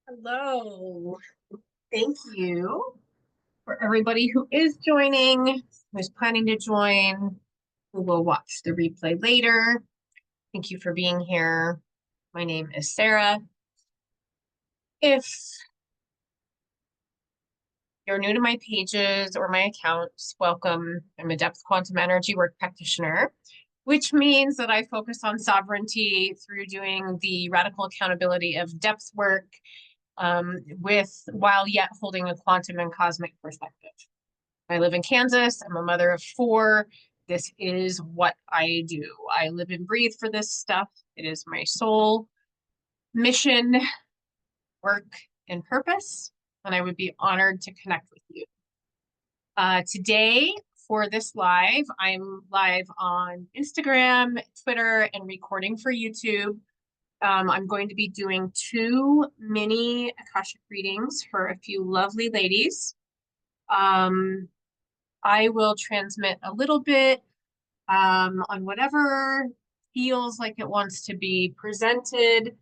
Hello. Thank you for everybody who is joining, who's planning to join, who will watch the replay later. Thank you for being here. My name is Sarah. If you're new to my pages or my accounts, welcome. I'm a depth quantum energy work practitioner, which means that I focus on sovereignty through doing the radical accountability of depth work while yet holding a quantum and cosmic perspective. I live in Kansas. I'm a mother of four. This is what I do. I live and breathe for this stuff. It is my soul mission, work, and purpose. And I would be honored to connect with you. Today, for this live, I'm live on Instagram, Twitter, and recording for YouTube. I'm going to be doing 2 mini Akashic readings for a few lovely ladies. I will transmit a little bit on whatever feels like it wants to be presented.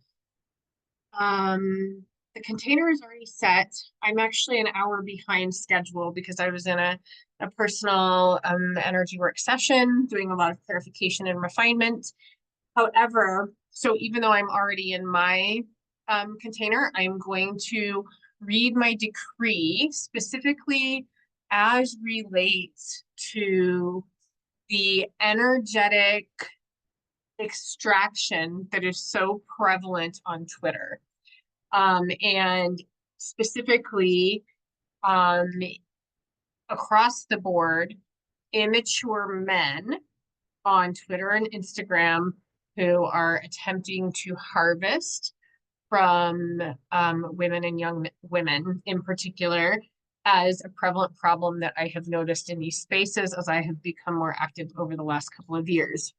The container is already set. I'm actually an hour behind schedule because I was in a personal energy work session doing a lot of clarification and refinement. However, so even though I'm already in my container, I'm going to read my decree specifically as relates to the energetic extraction that is so prevalent on Twitter. And specifically across the board, immature men on Twitter and Instagram who are attempting to harvest from women and young women in particular as a prevalent problem that I have noticed in these spaces as I have become more active over the last couple of years.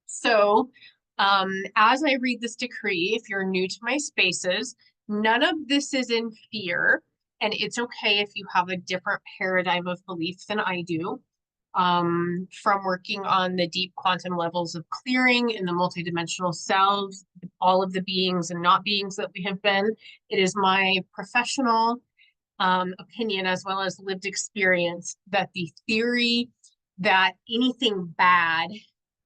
So as I read this decree, if you're new to my spaces, none of this is in fear, and it's okay if you have a different paradigm of belief than I do. From working on the deep quantum levels of clearing in the multidimensional selves, all of the beings and not beings that we have been, it is my professional opinion as well as lived experience that the theory that anything bad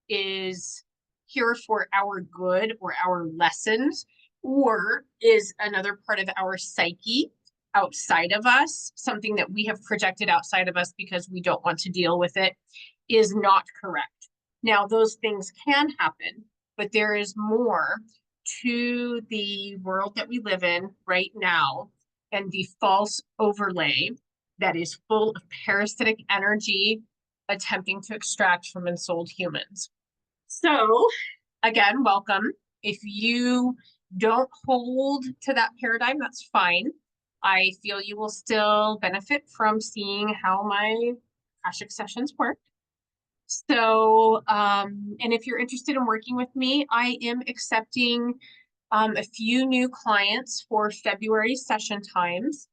is here for our good or our lessons or is another part of our psyche outside of us, something that we have projected outside of us because we don't want to deal with it, is not correct. Now, those things can happen, but there is more to the world that we live in right now and the false overlay that is full of parasitic energy attempting to extract from ensouled humans. So, again, welcome. If you don't hold to that paradigm, that's fine. I feel you will still benefit from seeing how my Akashic sessions work. So, and if you're interested in working with me, I am accepting a few new clients for February session times.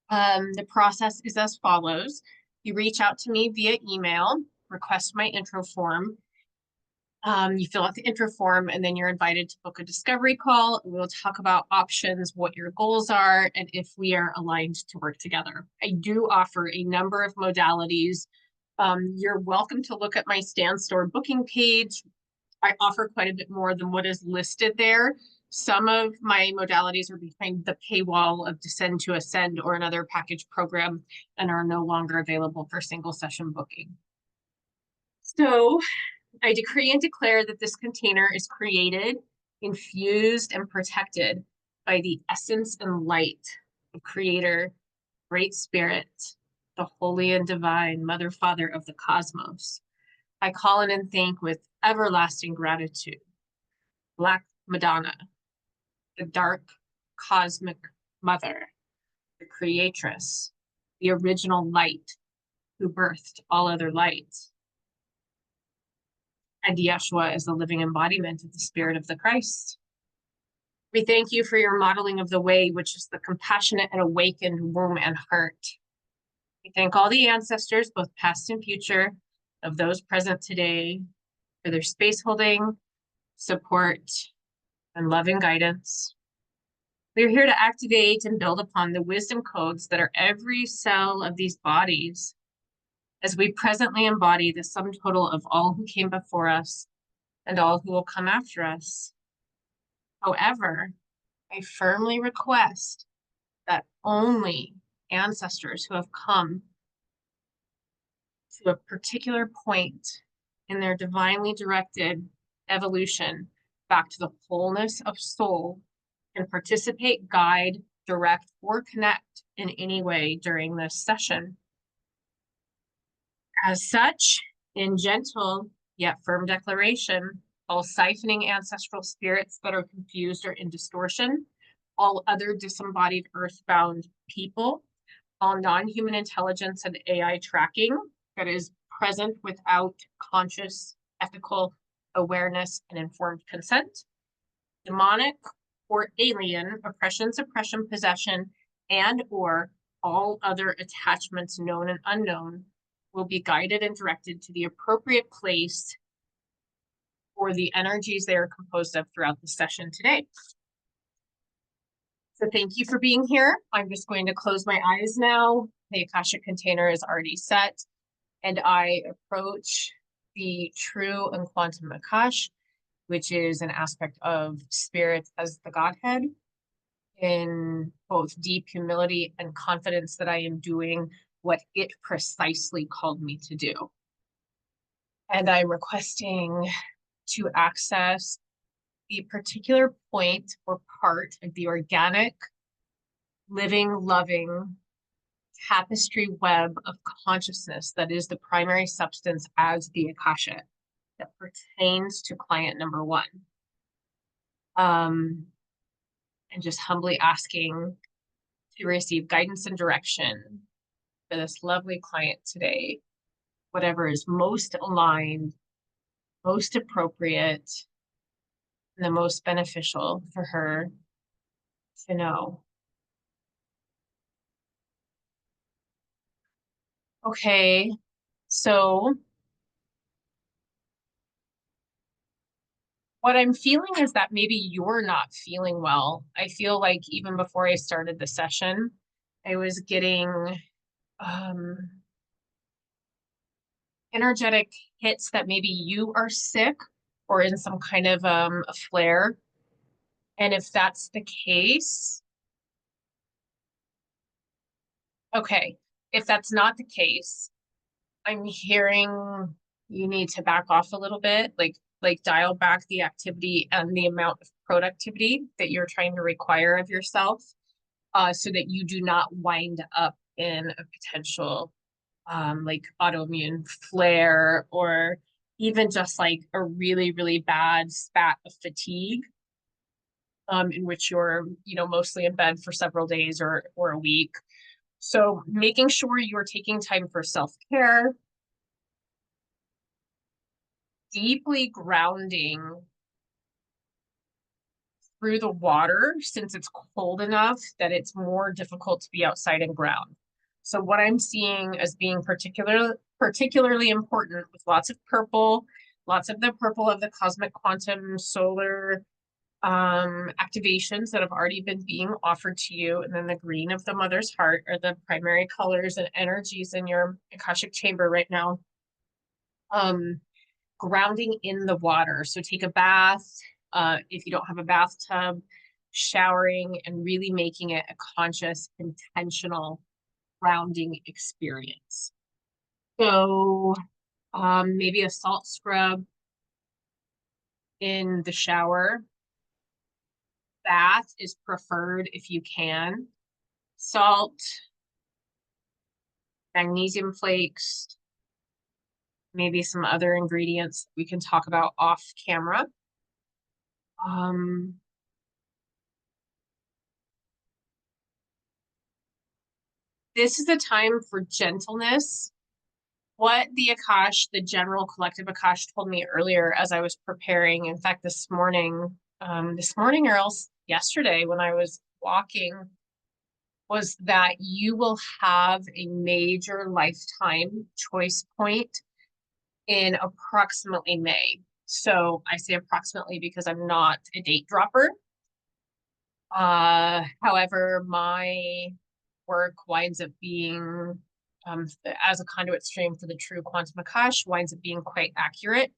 The process is as follows. You reach out to me via email, request my intro form. You fill out the intro form, and then you're invited to book a discovery call. We'll talk about options, what your goals are, and if we are aligned to work together. I do offer a number of modalities. You're welcome to look at my Stan Store booking page. I offer quite a bit more than what is listed there. Some of my modalities are behind the paywall of Descend to Ascend or another package program and are no longer available for single session booking. So I decree and declare that this container is created, infused, and protected by the essence and light of Creator, Great Spirit, the Holy and Divine Mother, Father of the Cosmos. I call in and thank with everlasting gratitude Black Madonna, the dark cosmic mother, the creatress, the original light who birthed all other light. And Yeshua is the living embodiment of the Spirit of the Christ. We thank you for your modeling of the way, which is the compassionate and awakened womb and heart. We thank all the ancestors, both past and future, of those present today for their space holding, support, and love and guidance. We're here to activate and build upon the wisdom codes that are every cell of these bodies as we presently embody the sum total of all who came before us and all who will come after us. However, I firmly request that only ancestors who have come to a particular point in their divinely directed evolution back to the wholeness of soul can participate, guide, direct, or connect in any way during this session. As such, in gentle yet firm declaration, all siphoning ancestral spirits that are confused or in distortion, all other disembodied earthbound people, all non-human intelligence and AI tracking that is present without conscious, ethical awareness and informed consent, demonic or alien oppression, suppression, possession, and or all other attachments known and unknown will be guided and directed to the appropriate place for the energies they are composed of throughout the session today. So thank you for being here. I'm just going to close my eyes now. The Akashic container is already set, and I approach the true and quantum Akash, which is an aspect of spirit as the Godhead, in both deep humility and confidence that I am doing what it precisely called me to do. And I'm requesting to access the particular point or part of the organic, living, loving tapestry web of consciousness that is the primary substance as the Akasha that pertains to client number one. And just humbly asking to receive guidance and direction for this lovely client today, whatever is most aligned, most appropriate, and the most beneficial for her to know. Okay, so what I'm feeling is that maybe you're not feeling well. I feel like even before I started the session, I was getting energetic hits that maybe you are sick or in some kind of a flare. And if that's the case, okay, if that's not the case, I'm hearing you need to back off a little bit, like dial back the activity and the amount of productivity that you're trying to require of yourself, so that you do not wind up in a potential like autoimmune flare, or even just like a really, really bad spat of fatigue, in which you're, mostly in bed for several days or a week. So making sure you're taking time for self-care, deeply grounding through the water, since it's cold enough that it's more difficult to be outside and ground. So what I'm seeing as being particularly important, with lots of purple, lots of the purple of the cosmic quantum solar activations that have already been being offered to you, and then the green of the mother's heart are the primary colors and energies in your Akashic chamber right now. Grounding in the water. So take a bath, if you don't have a bathtub, showering, and really making it a conscious, intentional grounding experience. So maybe a salt scrub in the shower. Bath is preferred if you can. Salt, magnesium flakes, maybe some other ingredients we can talk about off camera. This is a time for gentleness. What the Akash, the general collective Akash, told me earlier as I was preparing, in fact, this morning or else yesterday when I was walking, was that you will have a major lifetime choice point in approximately May. So I say approximately because I'm not a date dropper. However, my work winds up being, as a conduit stream for the true quantum Akash, winds up being quite accurate.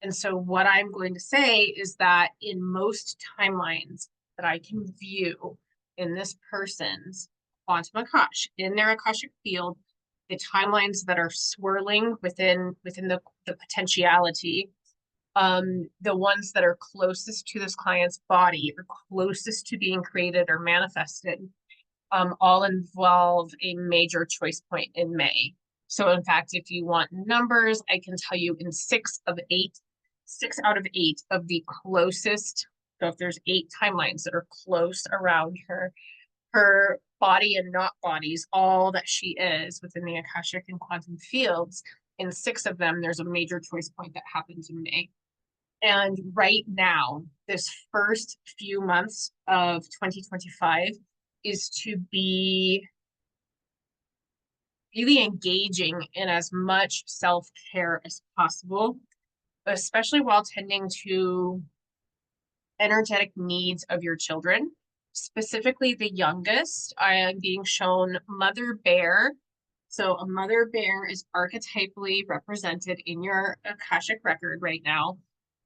And so what I'm going to say is that in most timelines that I can view in this person's quantum Akash, in their Akashic field, the timelines that are swirling within the potentiality, the ones that are closest to this client's body or closest to being created or manifested, all involve a major choice point in May. So in fact, if you want numbers, I can tell you in 6 out of 8 of the closest. So if there's 8 timelines that are close around her body and not bodies, all that she is within the Akashic and quantum fields, in 6 of them, there's a major choice point that happens in May. And right now, this first few months of 2025 is to be really engaging in as much self-care as possible, especially while tending to energetic needs of your children, specifically the youngest. I am being shown Mother Bear. So a mother bear is archetypally represented in your Akashic record right now,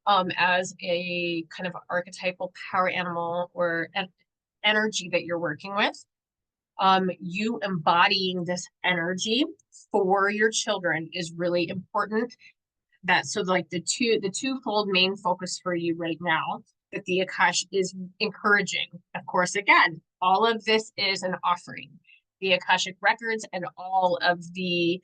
as a kind of archetypal power animal or an energy that you're working with. You embodying this energy for your children is really important. That so like the twofold main focus for you right now that the Akash is encouraging. Of course, again, all of this is an offering. The Akashic records and all of the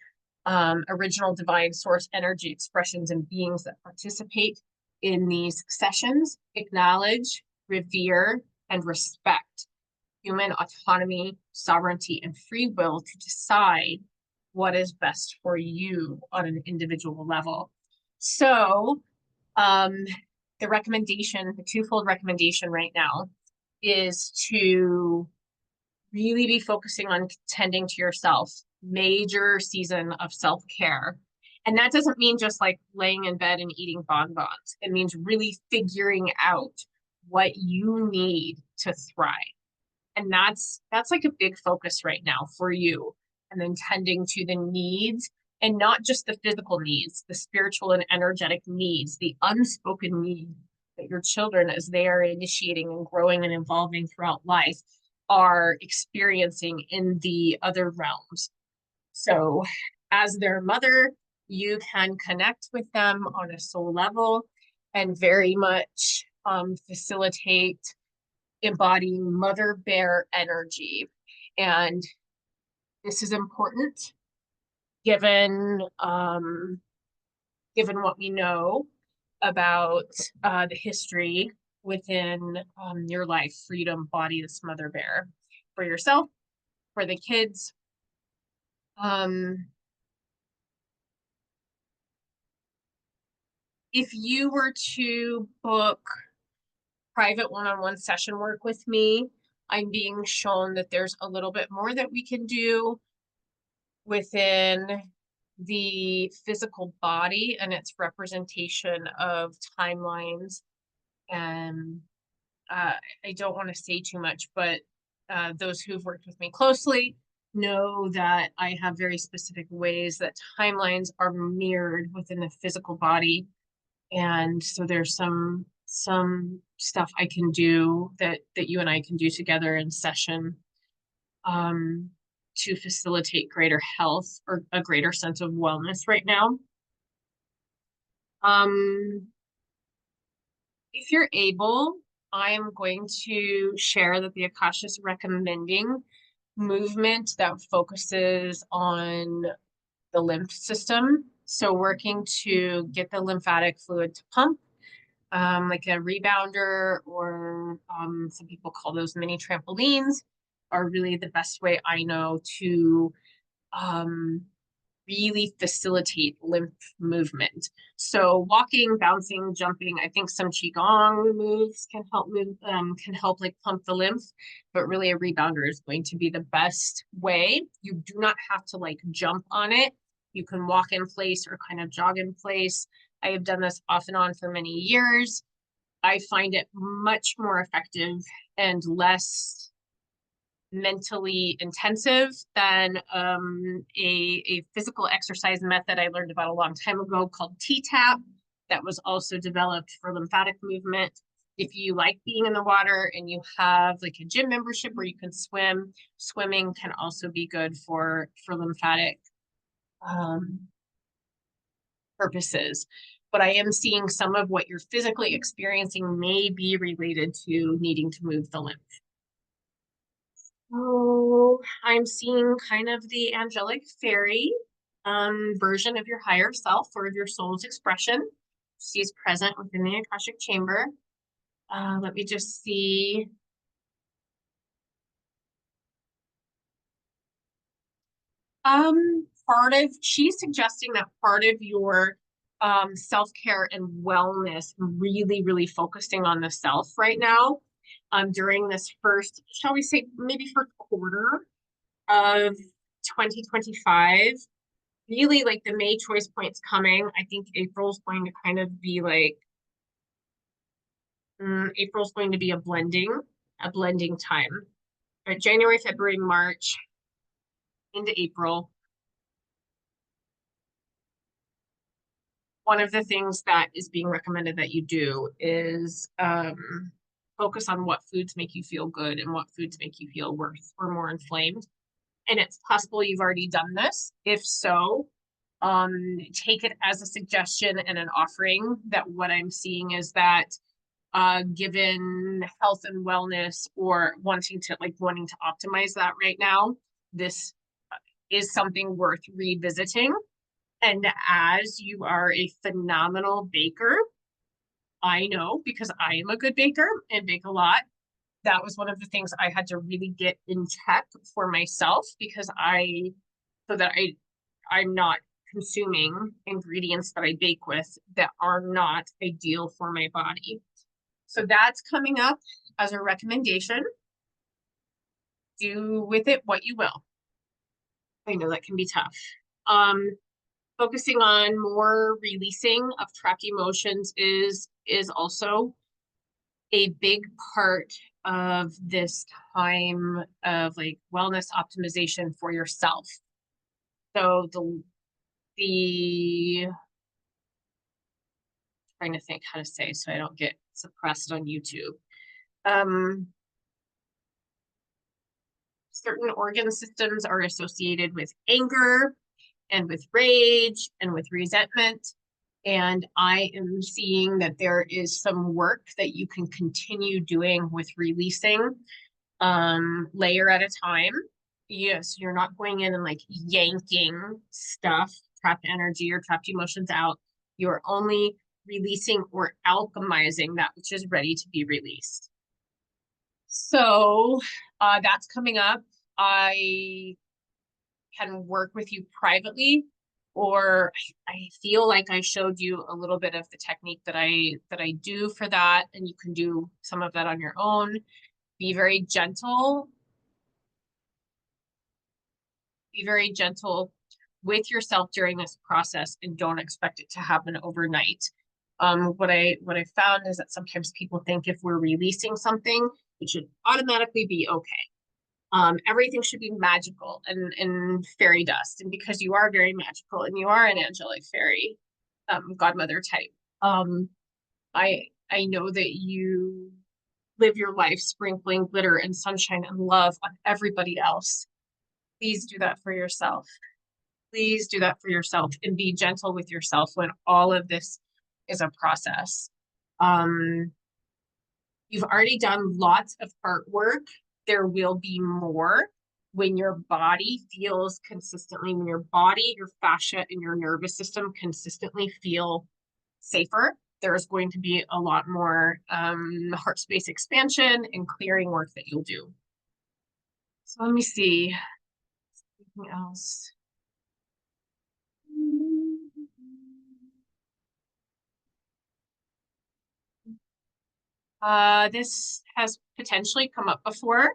original divine source energy expressions and beings that participate in these sessions acknowledge, revere, and respect human autonomy, sovereignty, and free will to decide what is best for you on an individual level. So, the recommendation, the twofold recommendation right now is to really be focusing on tending to yourself, major season of self-care. And that doesn't mean just like laying in bed and eating bonbons. It means really figuring out what you need to thrive. And that's like a big focus right now for you. And then tending to the needs, and not just the physical needs, the spiritual and energetic needs, the unspoken need that your children, as they are initiating and growing and evolving throughout life, are experiencing in the other realms. So as their mother, you can connect with them on a soul level and very much facilitate embodying mother bear energy. And this is important given given what we know about the history within your life for you to embody this mother bear for yourself, for the kids. If you were to book private one-on-one session work with me, I'm being shown that there's a little bit more that we can do within the physical body and its representation of timelines. And I don't want to say too much, but those who've worked with me closely know that I have very specific ways that timelines are mirrored within the physical body. And so there's some stuff I can do that you and I can do together in session, to facilitate greater health or a greater sense of wellness right now. If you're able, I am going to share that the Akasha is recommending movement that focuses on the lymph system. So working to get the lymphatic fluid to pump, like a rebounder, or some people call those mini trampolines, are really the best way I know to really facilitate lymph movement. So walking, bouncing, jumping, I think some qigong moves can help like pump the lymph, but really a rebounder is going to be the best way. You do not have to like jump on it. You can walk in place or kind of jog in place. I have done this off and on for many years. I find it much more effective and less mentally intensive than a physical exercise method I learned about a long time ago called T-tap that was also developed for lymphatic movement. If you like being in the water and you have like a gym membership where you can swim, swimming can also be good for lymphatic purposes. But I am seeing some of what you're physically experiencing may be related to needing to move the lymph. Oh, I'm seeing kind of the angelic fairy version of your higher self or of your soul's expression. She's present within the Akashic chamber. Let me just see. She's suggesting that part of your self-care and wellness, really, really focusing on the self right now, during this first, shall we say, maybe first quarter of 2025. Really, like the May choice points coming. I think April's going to kind of be like, April's going to be a blending time. But January, February, March into April. One of the things that is being recommended that you do is focus on what foods make you feel good and what foods make you feel worse or more inflamed. And it's possible you've already done this. If so, take it as a suggestion and an offering that what I'm seeing is that given health and wellness or wanting to optimize that right now, this is something worth revisiting. And as you are a phenomenal baker, I know because I am a good baker and bake a lot. That was one of the things I had to really get in check for myself because I'm not consuming ingredients that I bake with that are not ideal for my body. So that's coming up as a recommendation. Do with it what you will. I know that can be tough. Focusing on more releasing of trapped emotions is also a big part of this time of like wellness optimization for yourself. So the trying to think how to say so I don't get suppressed on YouTube. Certain organ systems are associated with anger and with rage and with resentment. And I am seeing that there is some work that you can continue doing with releasing layer at a time. Yes, you're not going in and like yanking stuff, trapped energy or trapped emotions out. You're only releasing or alchemizing that which is ready to be released. So that's coming up. I can work with you privately, or I feel like I showed you a little bit of the technique that I do for that, and you can do some of that on your own. Be very gentle. Be very gentle with yourself during this process and don't expect it to happen overnight. What I found is that sometimes people think if we're releasing something, it should automatically be okay. Everything should be magical and fairy dust. And because you are very magical and you are an angelic fairy, godmother type, I know that you live your life sprinkling glitter and sunshine and love on everybody else. Please do that for yourself. Please do that for yourself and be gentle with yourself when all of this is a process. You've already done lots of heart work. There will be more when your body feels consistently, when your body, your fascia, and your nervous system consistently feel safer. There's going to be a lot more heart space expansion and clearing work that you'll do. So let me see. Anything else? This has potentially come up before.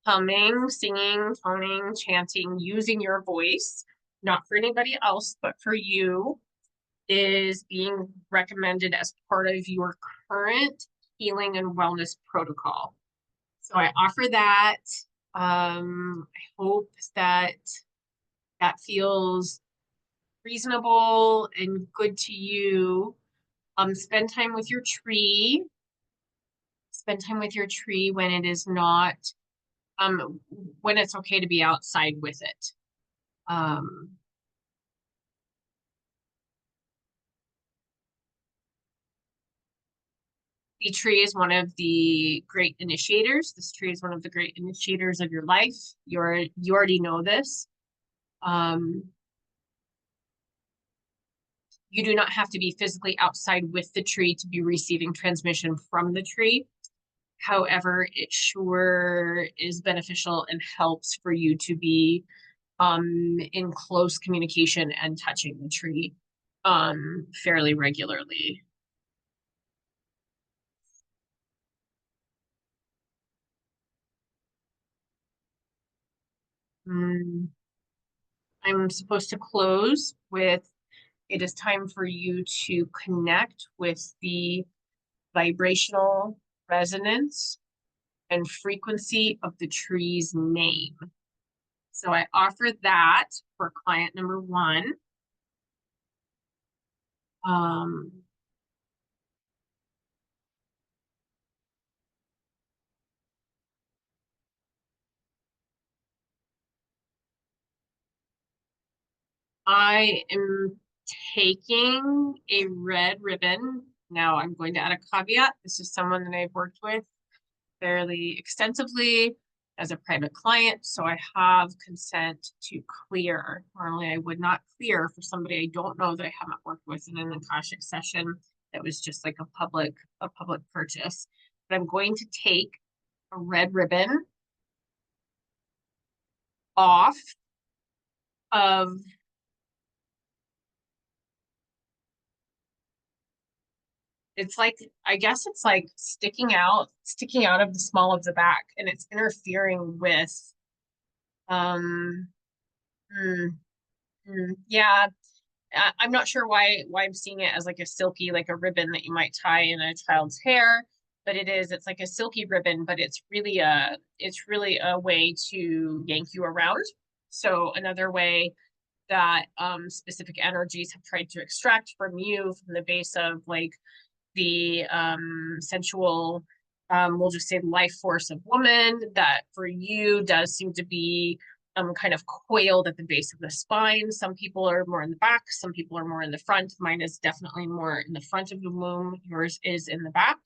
Humming, singing, toning, chanting, using your voice, not for anybody else, but for you, is being recommended as part of your current healing and wellness protocol. So I offer that. I hope that that feels reasonable and good to you. Spend time with your tree. Spend time with your tree when it is not, when it's okay to be outside with it. Um, the tree is one of the great initiators. This tree is one of the great initiators of your life. You already know this. Um, you do not have to be physically outside with the tree to be receiving transmission from the tree. However, it sure is beneficial and helps for you to be in close communication and touching the tree fairly regularly. Mm, I'm supposed to close with it is time for you to connect with the vibrational resonance and frequency of the tree's name. So I offer that for client number one. Um, I am taking a red ribbon. Now I'm going to add a caveat. This is someone that I've worked with fairly extensively as a private client, so I have consent to clear. Normally I would not clear for somebody I don't know that I haven't worked with in an Akashic session that was just like a public purchase. But I'm going to take a red ribbon off of it's like I guess it's like sticking out of the small of the back, and it's interfering with um mm, yeah. I'm not sure why I'm seeing it as like a silky, like a ribbon that you might tie in a child's hair, but it's like a silky ribbon, but it's really a way to yank you around. So another way that specific energies have tried to extract from you from the base of like the sensual, we'll just say life force of woman that for you does seem to be kind of coiled at the base of the spine. Some people are more in the back, some people are more in the front. Mine is definitely more in the front of the womb. Yours is in the back.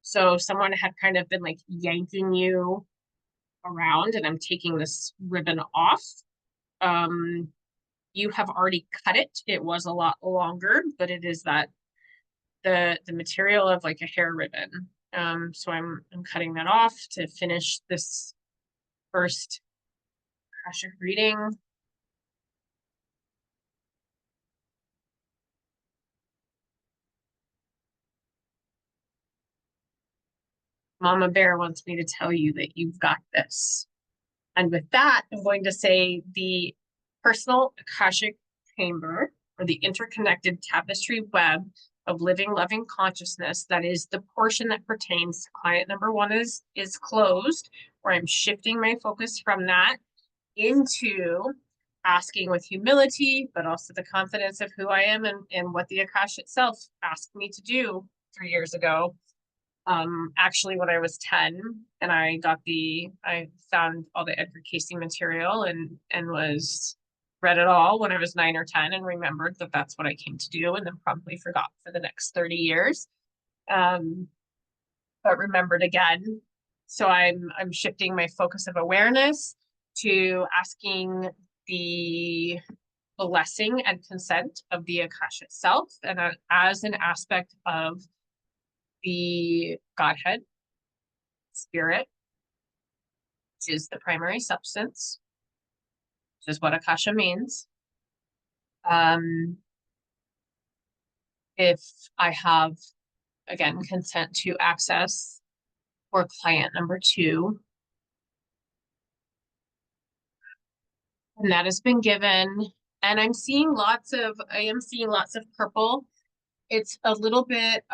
So someone had kind of been like yanking you around, and I'm taking this ribbon off. Um, you have already cut it. It was a lot longer, but it is that the material of like a hair ribbon. So I'm cutting that off to finish this first Akashic reading. Mama Bear wants me to tell you that you've got this. And with that, I'm going to say the personal Akashic chamber, or the interconnected tapestry web of living, loving consciousness. That is the portion that pertains to client number one is closed, where I'm shifting my focus from that into asking with humility, but also the confidence of who I am and what the Akash itself asked me to do 3 years ago. Actually, when I was 10 and I found all the Edgar Casey material and was read it all when I was 9 or 10 and remembered that that's what I came to do, and then promptly forgot for the next 30 years. Um, but remembered again. So I'm shifting my focus of awareness to asking the blessing and consent of the Akash itself, and as an aspect of the Godhead, spirit, which is the primary substance, which is what Akasha means. Um, if I have, again, consent to access for client number two, and that has been given, And I am seeing lots of purple. It's a little bit,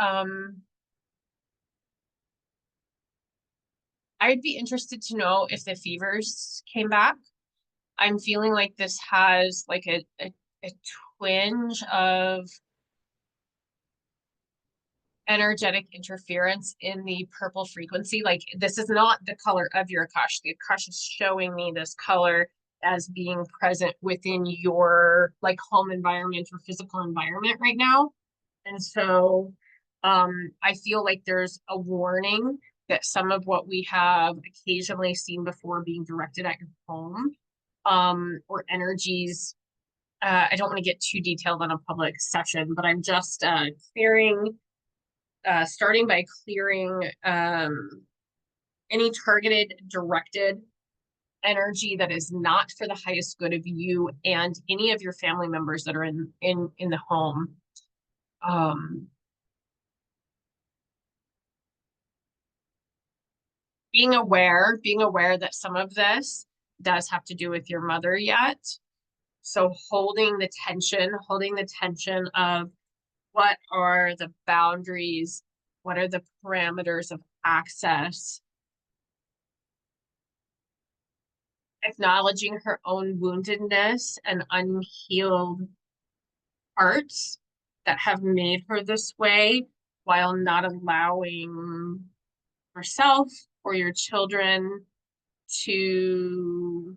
I'd be interested to know if the fevers came back. I'm feeling like this has like a twinge of energetic interference in the purple frequency. Like this is not the color of your Akash. The Akash is showing me this color as being present within your like home environment or physical environment right now. And so I feel like there's a warning that some of what we have occasionally seen before being directed at your home, or energies. I don't want to get too detailed on a public session, but I'm just clearing, starting by clearing any targeted, directed energy that is not for the highest good of you and any of your family members that are in the home. Being aware that some of this does have to do with your mother yet. So holding the tension of what are the boundaries, what are the parameters of access, acknowledging her own woundedness and unhealed parts that have made her this way while not allowing herself or your children to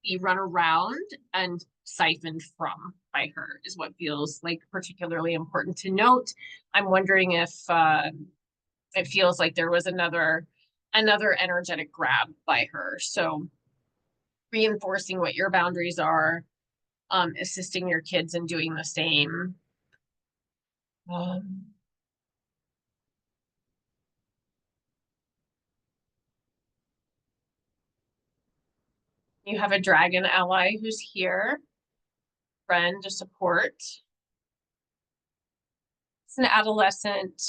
be run around and siphoned from by her is what feels like particularly important to note. I'm wondering if it feels like there was another energetic grab by her. So reinforcing what your boundaries are, assisting your kids in doing the same. Um, you have a dragon ally who's here, friend to support. It's an adolescent,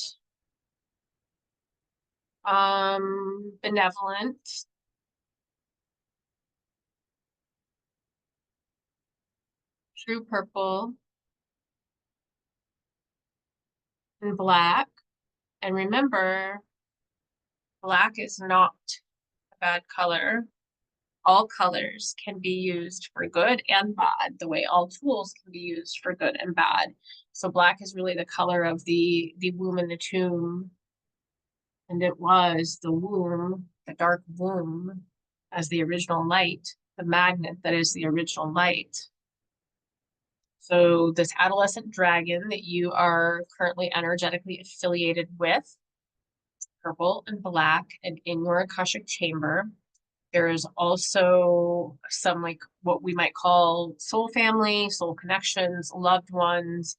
benevolent, true purple, and black. And remember, black is not a bad color. All colors can be used for good and bad, the way all tools can be used for good and bad. So black is really the color of the womb and the tomb. And it was the womb, the dark womb, as the original light, the magnet that is the original light. So this adolescent dragon that you are currently energetically affiliated with, purple and black, and in your Akashic chamber, there is also some like what we might call soul family, soul connections, loved ones.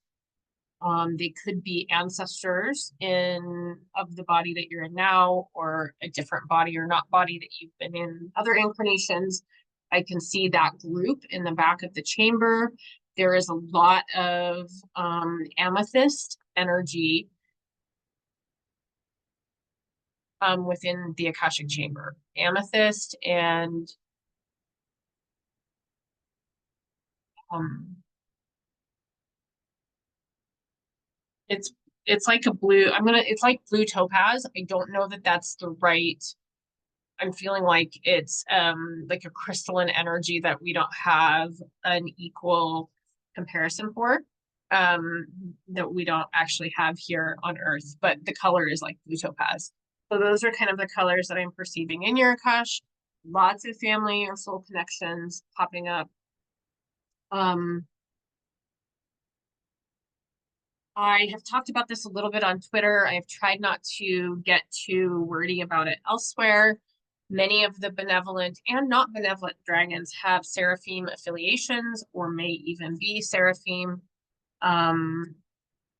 They could be ancestors in of the body that you're in now, or a different body or not body that you've been in other incarnations. I can see that group in the back of the chamber. There is a lot of amethyst energy within the Akashic chamber. Amethyst and um, it's it's like a blue. It's like blue topaz. I don't know that that's the right. I'm feeling like it's like a crystalline energy that we don't have an equal comparison for. That we don't actually have here on Earth, but the color is like blue topaz. So those are kind of the colors that I'm perceiving in your Akash. Lots of family or soul connections popping up. I have talked about this a little bit on Twitter. I have tried not to get too wordy about it elsewhere. Many of the benevolent and not benevolent dragons have seraphim affiliations or may even be seraphim. Um,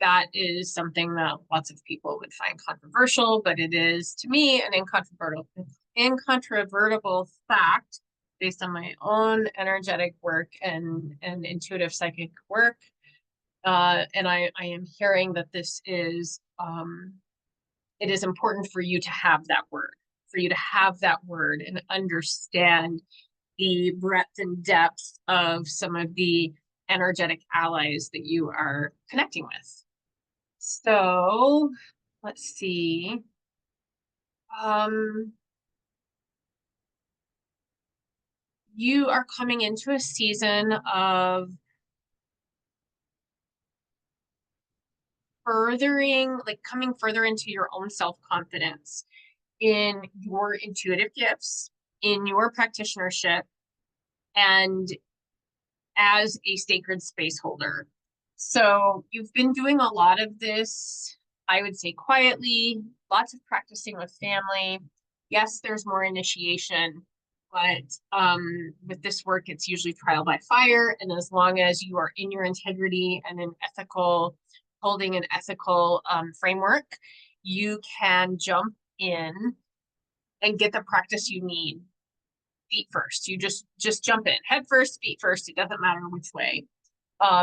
that is something that lots of people would find controversial, but it is, to me, an incontrovertible fact based on my own energetic work and intuitive psychic work. And I am hearing that this is, it is important for you to have that word, and understand the breadth and depth of some of the energetic allies that you are connecting with. So let's see. You are coming into a season of coming further into your own self-confidence in your intuitive gifts, in your practitionership, and as a sacred space holder. So you've been doing a lot of this, I would say quietly, lots of practicing with family. Yes, there's more initiation, but with this work, it's usually trial by fire. And as long as you are in your integrity and holding an ethical framework, you can jump in and get the practice you need feet first. You just jump in, head first, feet first. It doesn't matter which way.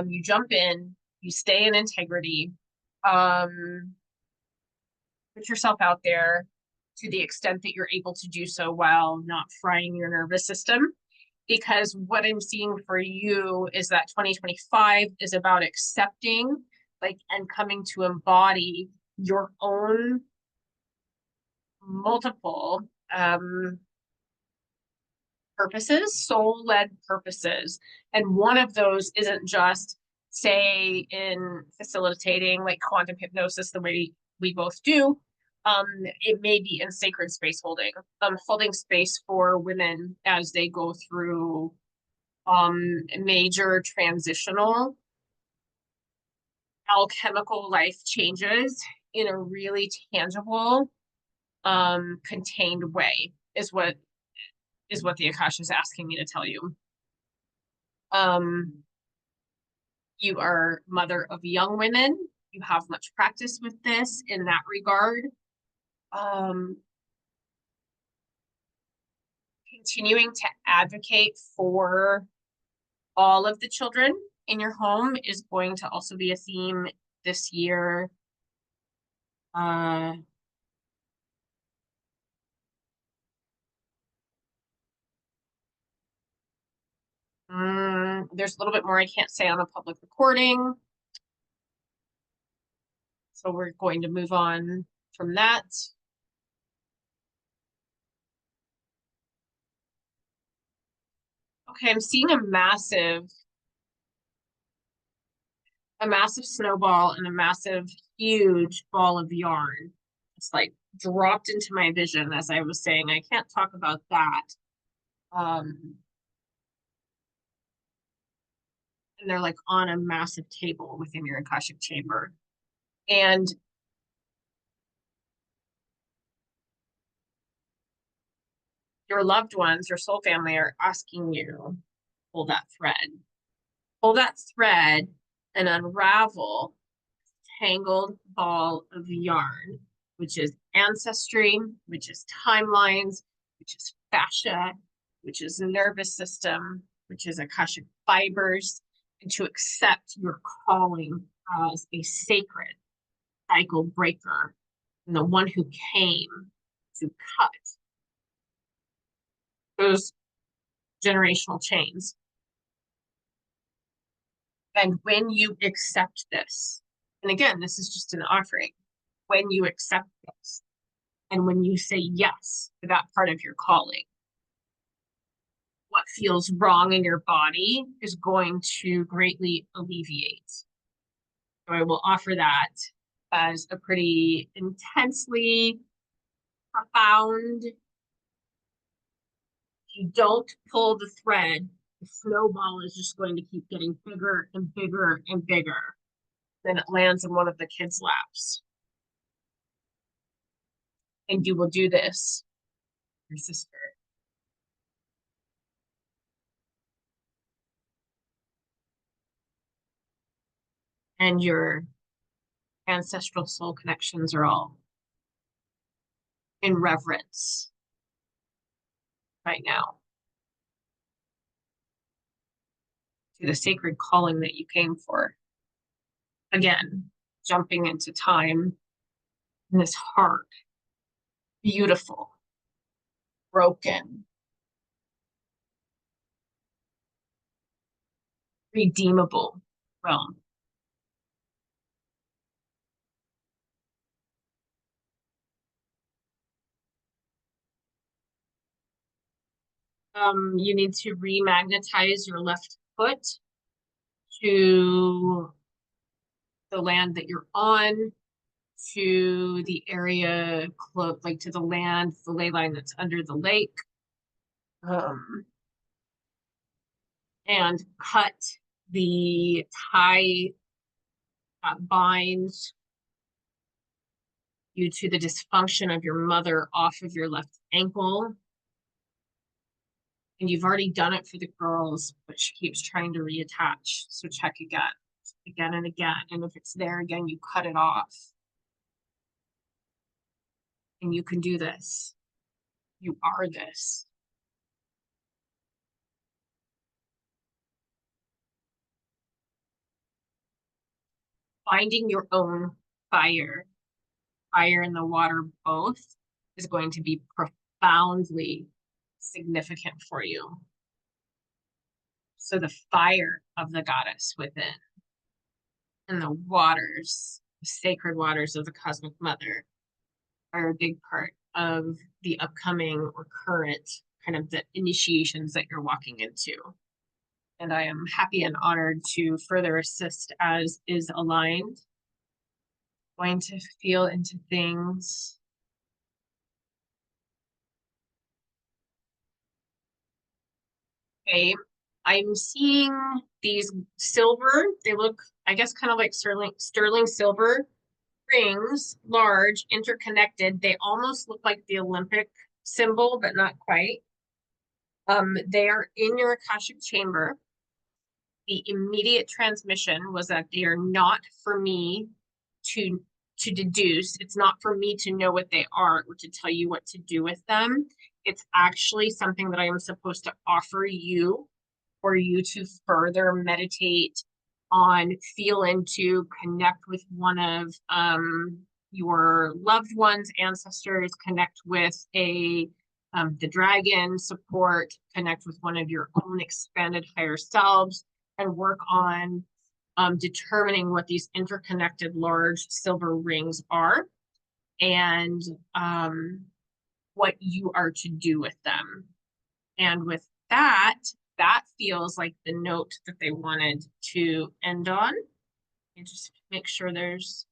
You jump in, you stay in integrity, put yourself out there to the extent that you're able to do so while not frying your nervous system. Because what I'm seeing for you is that 2025 is about accepting, and coming to embody your own multiple purposes, soul-led purposes. And one of those isn't just, say, in facilitating like quantum hypnosis the way we both do. It may be in sacred space holding space for women as they go through major transitional alchemical life changes in a really tangible, contained way is what the Akasha is asking me to tell you. You are mother of young women. You have much practice with this in that regard. Continuing to advocate for all of the children in your home is going to also be a theme this year. There's a little bit more I can't say on a public recording. So we're going to move on from that. Okay, I'm seeing a massive snowball and a massive, huge ball of yarn. It's like dropped into my vision as I was saying. I can't talk about that. And they're like on a massive table within your Akashic chamber. And your loved ones, your soul family are asking you, pull that thread and unravel tangled ball of yarn, which is ancestry, which is timelines, which is fascia, which is nervous system, which is Akashic fibers, and to accept your calling as a sacred cycle breaker and the one who came to cut those generational chains. And when you accept this, and again, this is just an offering, when you accept this, and when you say yes to that part of your calling, what feels wrong in your body is going to greatly alleviate. So I will offer that as a pretty intensely profound. If you don't pull the thread, the snowball is just going to keep getting bigger and bigger and bigger. Then it lands in one of the kids' laps. And you will do this, your sister. And your ancestral soul connections are all in reverence right now to the sacred calling that you came for. Again, jumping into time in this heart, beautiful, broken, redeemable realm. You need to remagnetize your left foot to the land that you're on, to the area close, like to the land, the ley line that's under the lake, and cut the tie that binds you to the dysfunction of your mother off of your left ankle. And you've already done it for the girls, but she keeps trying to reattach. So check again and again. And if it's there again, you cut it off. And you can do this. You are this. Finding your own fire, fire and the water both, is going to be profoundly significant for you. So the fire of the goddess within and the waters, the sacred waters of the cosmic mother, are a big part of the upcoming or current kind of the initiations that you're walking into. And I am happy and honored to further assist as is aligned. Going to feel into things. Okay, I'm seeing these silver, they look, I guess, kind of like sterling silver rings, large, interconnected. They almost look like the Olympic symbol, but not quite. They are in your Akashic chamber. The immediate transmission was that they are not for me to deduce. It's not for me to know what they are or to tell you what to do with them. It's actually something that I am supposed to offer you for you to further meditate on, feel into, connect with one of your loved ones, ancestors, connect with the dragon support, connect with one of your own expanded higher selves, and work on determining what these interconnected large silver rings are and what you are to do with them. And with that, that feels like the note that they wanted to end on. And just make sure there's,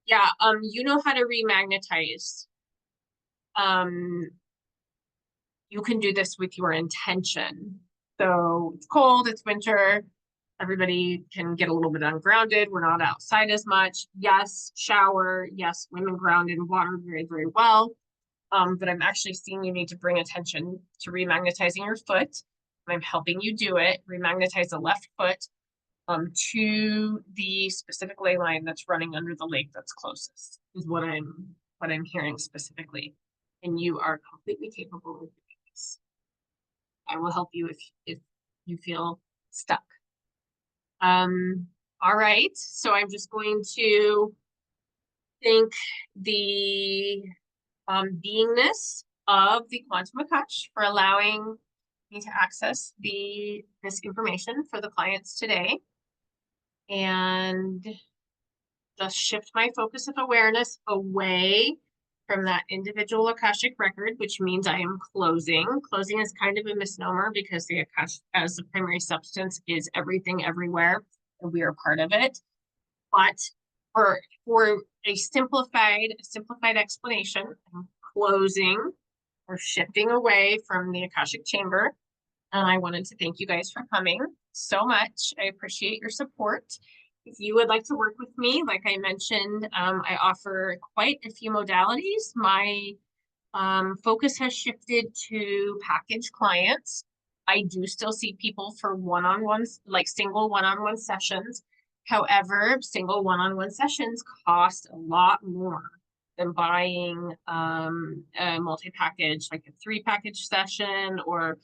yeah, you know how to remagnetize. You can do this with your intention. So it's cold, it's winter, everybody can get a little bit ungrounded. We're not outside as much. Yes, shower. Yes, women ground in water very, very well. But I'm actually seeing you need to bring attention to remagnetizing your foot. I'm helping you do it. Remagnetize the left foot to the specific ley line that's running under the lake that's closest, is what I'm hearing specifically. And you are completely capable of doing this. I will help you if you feel stuck. All right, so I'm just going to thank the beingness of the quantum Akash for allowing me to access this information for the clients today, and just shift my focus of awareness away from that individual Akashic record, which means I am closing. Closing is kind of a misnomer because the Akash as the primary substance is everything everywhere, and we are part of it. But for a simplified explanation, I'm closing or shifting away from the Akashic chamber. And I wanted to thank you guys for coming so much. I appreciate your support. If you would like to work with me, like I mentioned, I offer quite a few modalities. My focus has shifted to package clients. I do still see people for one-on-ones, like single one-on-one sessions. However, single one-on-one sessions cost a lot more than buying a multi-package, like a 3-package session or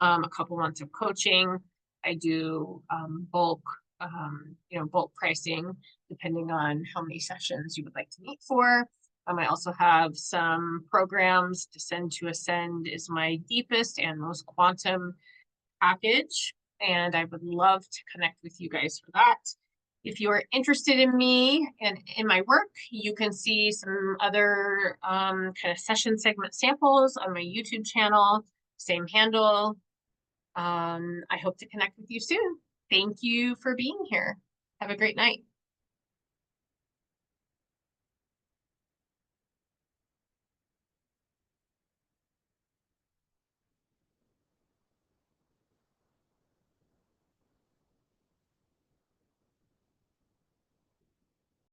a couple months of coaching. I do bulk pricing depending on how many sessions you would like to meet for. I also have some programs. Descend to Ascend is my deepest and most quantum package. and I would love to connect with you guys for that. If you are interested in me and in my work, you can see some other kind of session segment samples on my YouTube channel, same handle. I hope to connect with you soon. Thank you for being here. Have a great night.